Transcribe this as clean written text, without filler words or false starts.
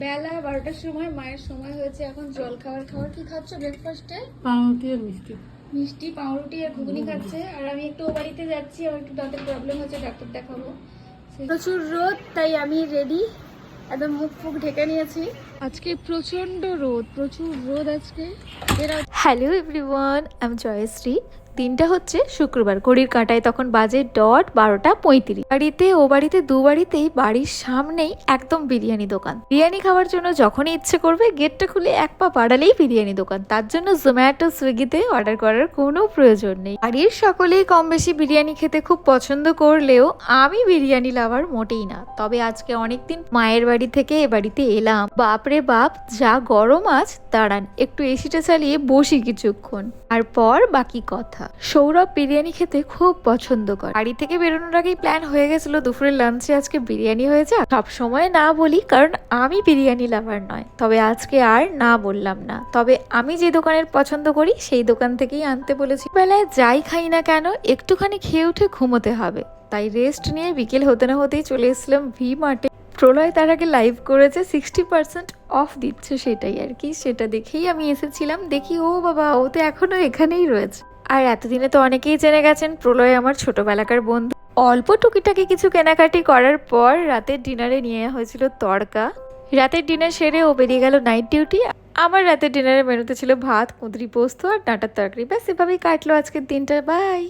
বেলা 12টার সময় মায়ের সময় হয়েছে এখন জল খাবার। কি খাচ্ছ ব্রেকফাস্টে? পাউরুটি আর মিষ্টি। মিষ্টি, পাউরুটি আর ঘুগনি খাচ্ছে। আর আমি একটু ও বাড়িতে যাচ্ছি, আমার একটু দাঁতের প্রবলেম হচ্ছে, ডাক্তার দেখাবো। প্রচুর রোদ, তাই আমি রেডি, একদম মুখ ফুক ঢেকে নিয়েছি। আজকে প্রচন্ড রোদ, প্রচুর রোদ আজকে। হ্যালো এভরিওয়ান, আমি জয়শ্রী। দিনটা হচ্ছে শুক্রবার, ঘড়ির কাঁটায় তখন বাজে ডট 12:35। বাড়িতে দু বাড়িতেই বাড়ির সামনেই একদম বিরিয়ানি দোকান। বিরিয়ানি খাওয়ার জন্য যখনই ইচ্ছে করবে গেটটা খুলে এক পা বাড়ালেই বিরিয়ানি দোকান। তার জন্য জোম্যাটো, সুইগিতে অর্ডার করার কোনো প্রয়োজন নেই। বাড়ির সকলেই কম বেশি বিরিয়ানি খেতে খুব পছন্দ করলেও আমি বিরিয়ানি লাভার মোটেই না। তবে আজকে অনেকদিন মায়ের বাড়ি থেকে এ বাড়িতে এলাম। বাপরে বাপ, যা গরম আজ! দাঁড়ান একটু এসিটা চালিয়ে বসি কিছুক্ষণ, আর পর বাকি কথা। সৌরভ বিরিয়ানি খেতে খুব পছন্দ করে। বাড়ি থেকে বেরোনোর আগেই প্ল্যান হয়ে গেছিল দুপুরের লাঞ্চে আজকে বিরিয়ানি হয়ে যাক। সব সময় না বলি কারণ আমি বিরিয়ানি লাভার নয়, তবে আজকে আর না বললাম না। তবে আমি যে দোকানের পছন্দ করি সেই দোকান থেকেই আনতে বলেছি। বেলায় যাই খাই না কেন একটুখানি খেয়ে উঠে ঘুমোতে হবে, তাই রেস্ট নিয়ে বিকেল হতে না হতেই চলে এসেছিলাম ভি মার্টে। প্রলয় তার আগে লাইভ করেছে, 60% অফ দিচ্ছে, সেটাই আর কি। সেটা দেখেই আমি এসেছিলাম। দেখি ও বাবা, ও তো এখনো এখানেই রয়েছে। আর এতদিনে তো অনেকেই জেনে গেছেন প্রলয় আমার ছোটবেলাকার বন্ধু। অল্প টুকিটাকি কিছু কেনাকাটি করার পর রাতের ডিনারে নিয়ে হয়েছিল তড়কা। রাতের ডিনার সেরে ও বেরিয়ে গেল নাইট ডিউটি। আমার রাতের ডিনারের মেনুতে ছিল ভাত, কুঁদরি পোস্ত আর ডাঁটার তরকারি। ব্যাস এভাবেই কাটলো আজকের দিনটা। বাই।